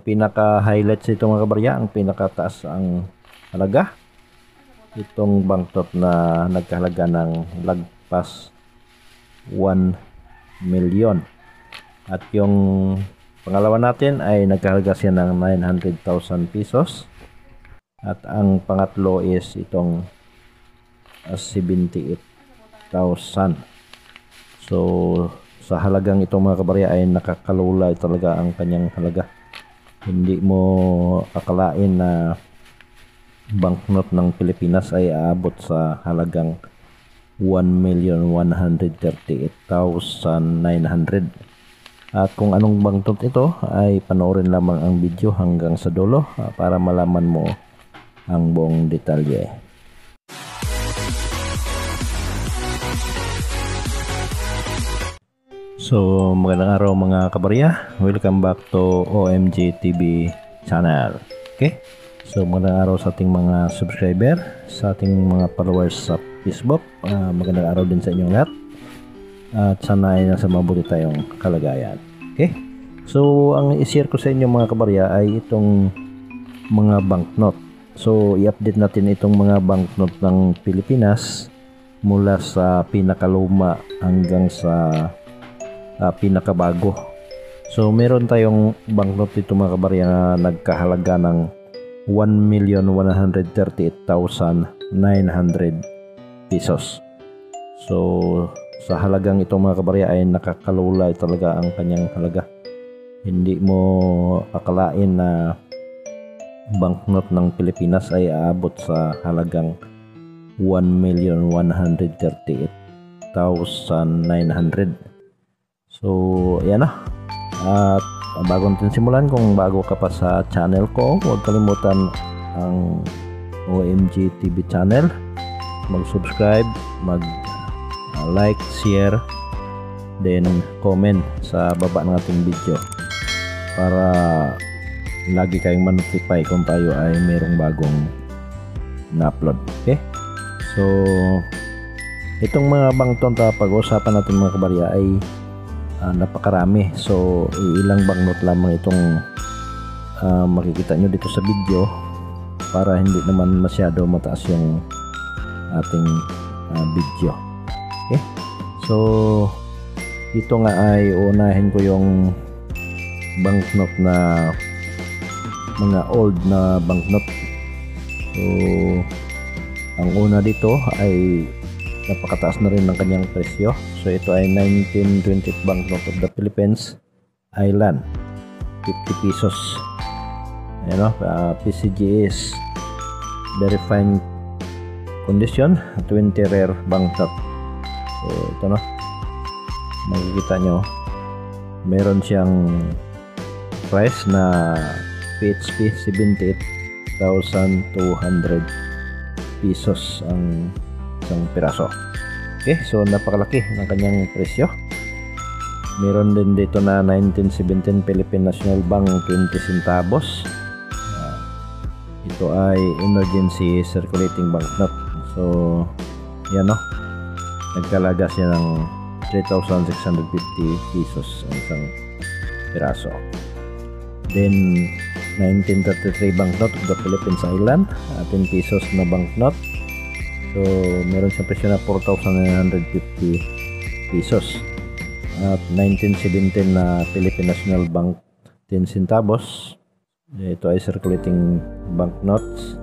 Pinaka-highlights ito mga kabarya, ang pinakataas ang halaga. Itong banknote na nagkahalaga ng lagpas 1 million. At yung pangalawa natin ay nagkahalaga siya ng 900,000 pesos. At ang pangatlo is itong 78,000. So sa halagang itong mga kabarya ay nakakalulay talaga ang kanyang halaga. Hindi mo akalain na banknote ng Pilipinas ay aabot sa halagang 1,138,900. At kung anong banknote ito ay panoorin lamang ang video hanggang sa dulo para malaman mo ang buong detalye. So magandang araw mga kabarya, welcome back to OMG TV channel. Okay, so magandang araw sa ating mga subscriber, sa ating mga followers sa Facebook. Magandang araw din sa inyong lahat at sana ay nasa mabuti tayong kalagayan. Okay, so ang i-share ko sa inyo mga kabarya ay itong mga banknote. So i-update natin itong mga banknote ng Pilipinas mula sa pinakaluma hanggang sa pinakabago. So meron tayong banknote dito mga kabarya na nagkahalaga ng 1,138,900 pesos. So sa halagang ito mga kabarya ay nakakalulay talaga ang kanyang halaga. Hindi mo akalain na banknote ng Pilipinas ay aabot sa halagang 1,138,900. So ayan na. At bago natin simulan, kung bago ka pa sa channel ko, huwag kalimutan ang OMG TV channel, mag-subscribe, mag-like, share, then comment sa baba ng ating video para lagi kayong ma-notify kung tayo ay mayroong bagong na-upload. Okay, so itong mga banknote na pag-uusapan natin mga kabarya ay napakarami. So ilang banknote lamang itong makikita nyo dito sa video para hindi naman masyado mataas yung ating video. Okay, so ito nga ay unahin ko yung banknote na mga old na banknote. So ang una dito ay napakataas na rin ng kanyang presyo. So ito ay 1920 banknote of the Philippines Island, 50 pesos. Ayan o, PCG is very fine condition, 20 rare banknote. So ito no, makikita nyo meron siyang price na PHP 78,200 pesos ang isang piraso. Okay, so napakalaki ng kanyang presyo. Meron din dito na 1917 Philippine National Bank 20 centavos. Ito ay emergency circulating banknote. So yan no, nagkalaga siya ng 3,650 pesos ang isang piraso. Then 1933 banknote of the Philippines Island, 10 pesos na banknote. So meron siyang presyo na 4,950 pesos. At 1917 na Philippine National Bank 10 centavos. Ito ay circulating banknotes,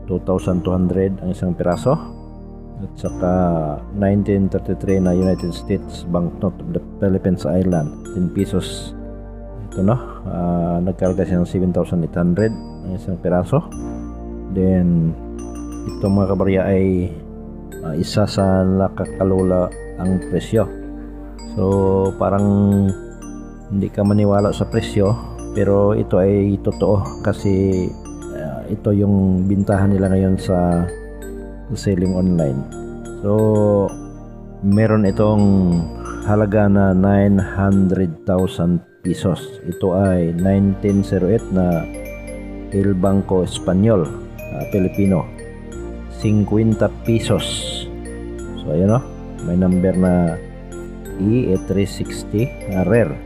2,200 ang isang piraso. At saka 1933 na United States banknote of the Philippines Island, 10 pesos. Ito no, nagkarga siya ng 7,800 ang isang piraso. Then ito mga kabarya ay isa sa nakakalula ang presyo. So parang hindi ka maniwala sa presyo, pero ito ay totoo kasi ito yung bintahan nila ngayon sa selling online. So meron itong halaga na 900,000 pesos. Ito ay 1908 na El Banco Espanyol Filipino, 50 pesos. So ayan o, may number na E360 rare.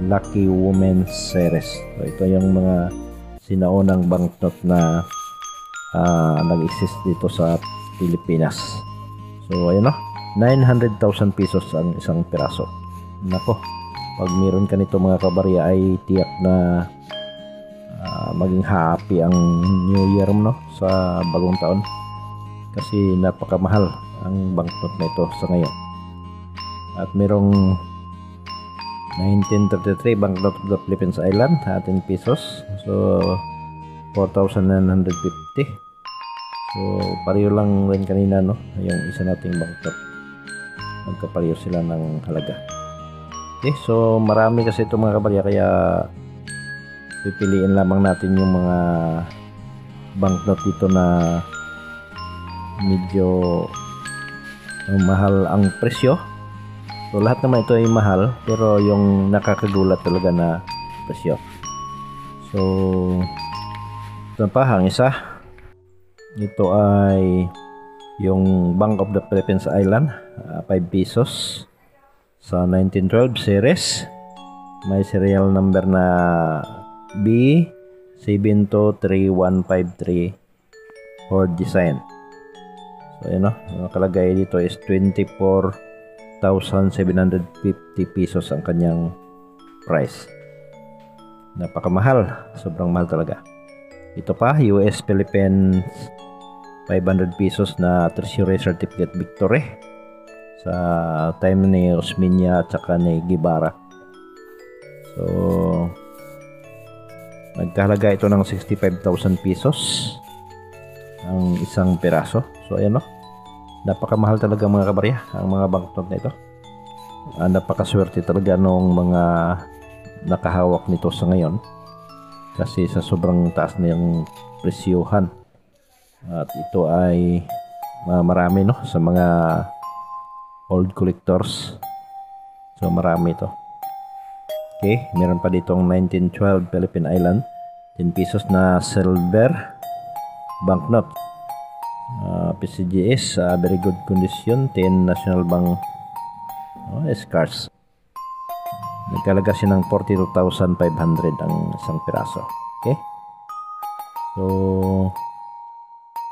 Lucky Women Series. So, ito yung mga sinaunang banknote na nag-exist dito sa Pilipinas. So ayun no, 900,000 pesos ang isang piraso. Nako, pag meron ka nito mga kabarya ay tiyak na maging happy ang New Year no sa bagong taon, kasi napakamahal ang banknote na ito sa ngayon. At merong 1933 banknote of the Philippines Island, 10 pesos. So 4,950. So pareho lang rin kanina no, yung isa nating banknote, magkapareho sila ng halaga. Okay, so marami kasi ito mga kabarya, kaya pipiliin lamang natin yung mga banknote dito na medyo mahal ang presyo. So lahat naman ito ay mahal, pero yung nakakagulat talaga na presyo. So ito pa ang isa. Ito ay yung Bank of the Philippines Island, 5 pesos sa 1912 series. May serial number na B723153 for design. So ayan o, nakalagay dito is 24,750 pesos ang kanyang price. Napakamahal, sobrang mahal talaga. Ito pa, US Philippines 500 pesos na Treasury Certificate Victory sa time ni Osmeña at saka ni Guevara. So nagkahalaga ito ng 65,000 pesos ang isang piraso. So ayan no, napakamahal talaga mga kabarya ang mga banknote na ito. Napakaswerte talaga nung mga nakahawak nito sa ngayon, kasi sa sobrang taas na yung presyuhan. At ito ay marami no sa mga old collectors. So marami ito. Okay, meron pa ditong 1912 Philippine Island 10 pesos na silver banknote, PCGS, very good condition, 10 National Bank scars. Nagkalaga siya ng 42,500 ang isang piraso. Okay, so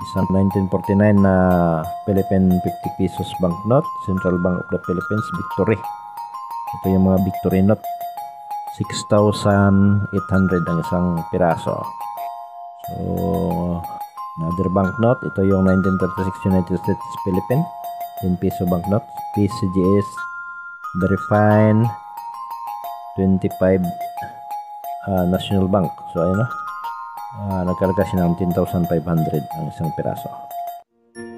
isang 1949 na Philippine 50 pesos banknote, Central Bank of the Philippines Victory. Ito yung mga Victory note, 6,800 ang isang piraso. So another banknote, ito yung 1936 United States Philippine 10 peso banknote, PCGS, very fine, 25 National Bank. So ayun nagkalaga siya ng 10,500 ang isang piraso.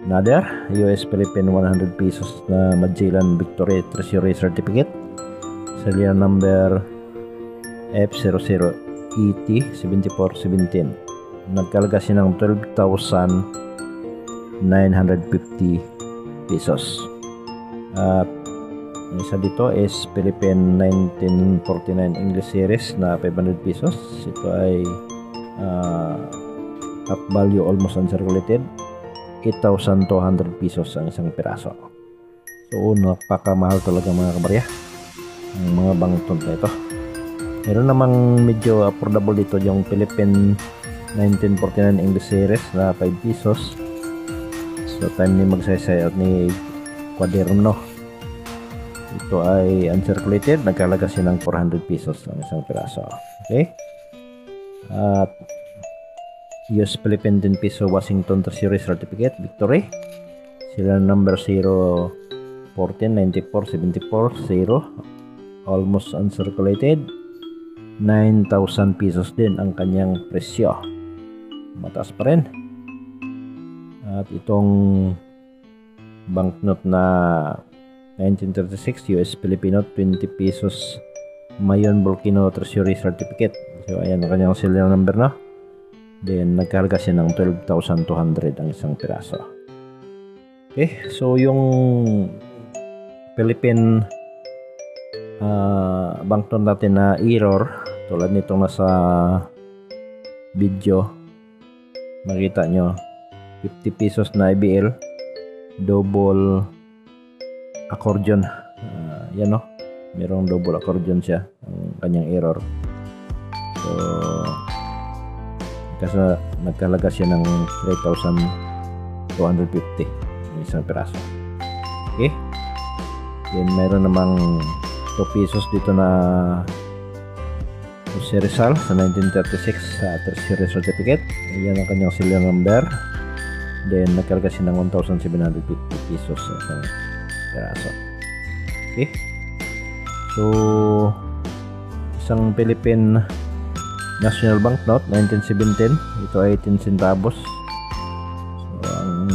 Another US Philippine 100 pesos na Magellan Victory Treasury Certificate, serial number F00ET7417. Nagkalaga siya ng 12,950 pesos. At isa dito is Philippine 1949 English Series na 500 pesos. Ito ay at value almost uncirculated, 8,200 pesos ang isang piraso. So napakamahal talaga mga kabarya ang mga banknote na ito. Meron namang medyo affordable dito yung Philippine 1949 English Series na 5 pesos. So time ni Magsaysay at ni Quaderno, ito ay uncirculated, nagkalaga siya ng 400 pesos ang isang piraso. Okay, at US Philippine 10 peso Washington Treasury Certificate Victory, serial number 014947440, almost uncirculated, 9,000 pesos din ang kanyang presyo. Mataas pa rin. At itong banknote na 1936 US Filipino 20 pesos Mayon Volcano Treasury Certificate. So ayan ang kanyang serial number na. Then nagkarga siya ng 12,200 ang isang piraso. Okay, so yung Philippine banknote natin na error, tulad nitong nasa video, makita nyo 50 pesos na IBL double accordion, yan no, merong double accordion siya ang kanyang error. So kasi nagkahalaga siya ng 3,250 isang piraso. Okay, then meron namang 2 pesos dito na Jose Rizal sa 1936 sa treasury certificate. Ayan ang kanyang serial number. Then nagkarga siya ng 1,750 pesos sa isang piraso. Okay, so isang Philippine National Banknote 1917, ito ay 18 centavos. So ang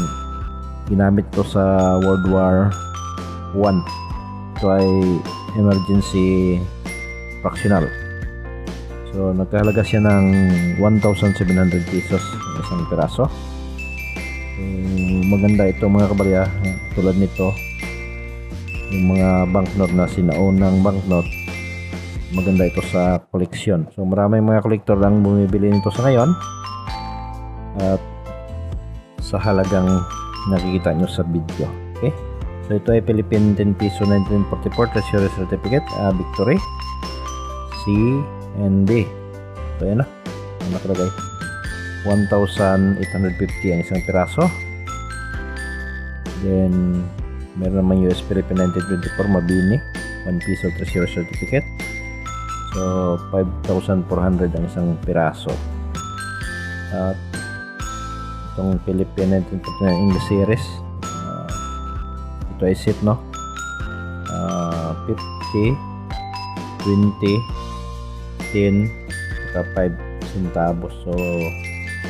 ginamit to sa World War I. Ito ay emergency fractional. So nagkahalaga siya ng 1,700 pesos isang piraso. So, maganda ito mga kabarya, tulad nito yung mga banknote na sinaunang banknote, maganda ito sa koleksyon. So maraming mga kolektor lang bumibili nito sa ngayon at sa halagang nakikita nyo sa video. Okay, so ito ay Philippine 10 peso 1944 treasury certificate, Victory C and D. So yan na, nakalagay 1,850 ang isang piraso. Then meron naman US Philippine 1924 Mabini 1 peso treasury certificate. So 5,400 ang isang piraso. At itong Philippine 1949 English series, ito ay set, no? 50, 20, 10, saka 5 centavos. So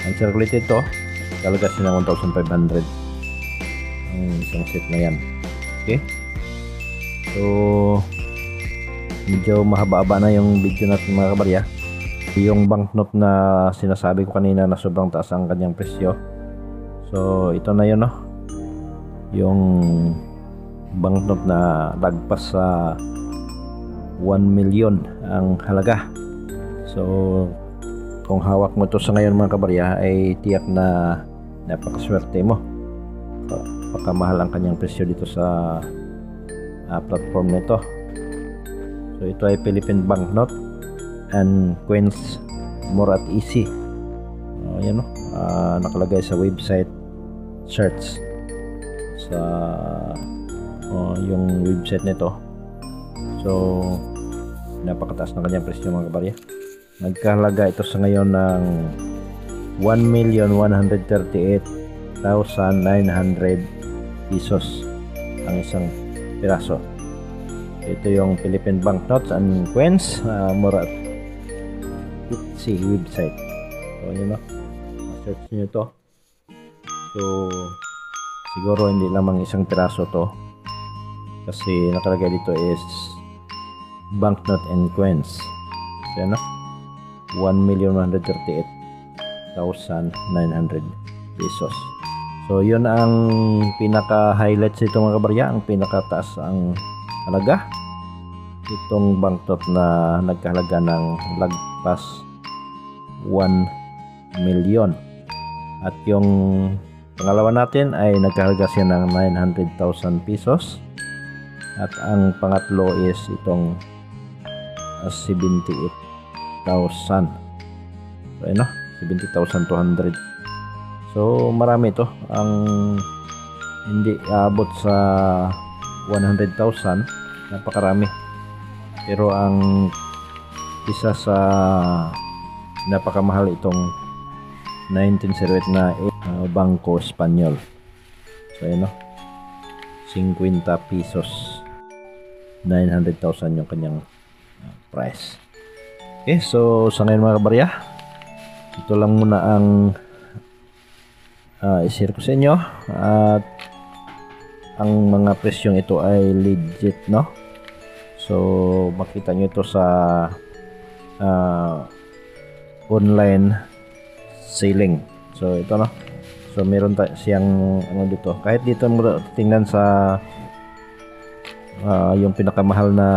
ang circulated to, talaga siya ng 1,500 ang isang set na yan. Okay, so medyo mahaba-haba na yung video natin mga kabarya. Yung banknote na sinasabi ko kanina na sobrang taas ang kanyang presyo, so ito na yun, no? Yung banknote na lagpas sa 1 million ang halaga. So kung hawak mo ito sa ngayon mga kabarya, ay tiyak na napakaswerte mo. Pakamahal ang kanyang presyo dito sa platform nito. So ito ay Philippine banknote and coins more at easy. Yan, no? Nakalagay sa website search sa yung website nito. So napakataas ng kanyang presyo mga kabarya. Nagkahalaga ito sa ngayon ng 1,138,900 pesos ang isang piraso. Ito yung Philippine banknotes and coins, Murat Etsy website. So yun, no? Search nyo to. So siguro hindi lamang isang piraso to, kasi nakalagay dito is banknote and coins. So yun, no? 1,138,900 pesos. So yun ang pinaka-highlights ito mga kabarya, ang pinakataas ang halaga. Itong banknote na nagkahalaga ng lagpas 1 million. At yung pangalawa natin ay nagkahalaga siya ng 900,000 pesos. At ang pangatlo is itong 78,000. So ano, 70,200. So marami ito. Ang hindi abot sa 100,000, napakarami. Pero ang isa sa napakamahal itong 1908 na Bangko Espanyol. So yun, no? 50 pesos, 900,000 yung kanyang price. Okay, so sa ngayon mga kabarya, ito lang muna ang i-share ko sa inyo. At ang mga presyong ito ay legit, no? So makita nyo ito sa online selling. So ito, no? So meron siyang ano dito. Kahit dito mo tingnan sa yung pinakamahal na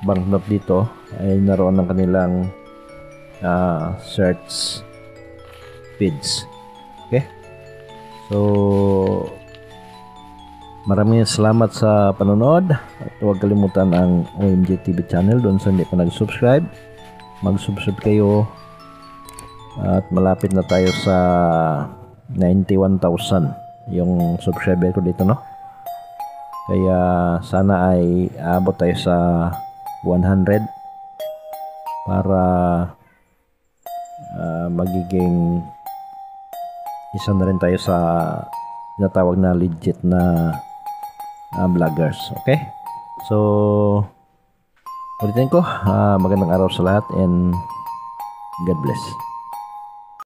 banknote dito ay naroon ng kanilang search feeds. Okay, so Maraming salamat sa panonood at huwag kalimutan ang OMG TV channel. Doon sa hindi pa nag-subscribe, mag-subscribe kayo at malapit na tayo sa 91,000 yung subscriber ko dito, no? Kaya sana ay abot tayo sa 100 para magiging isa na rin tayo sa tinatawag na legit na vloggers. Okay? So, ulitin ko, magandang araw sa lahat and God bless.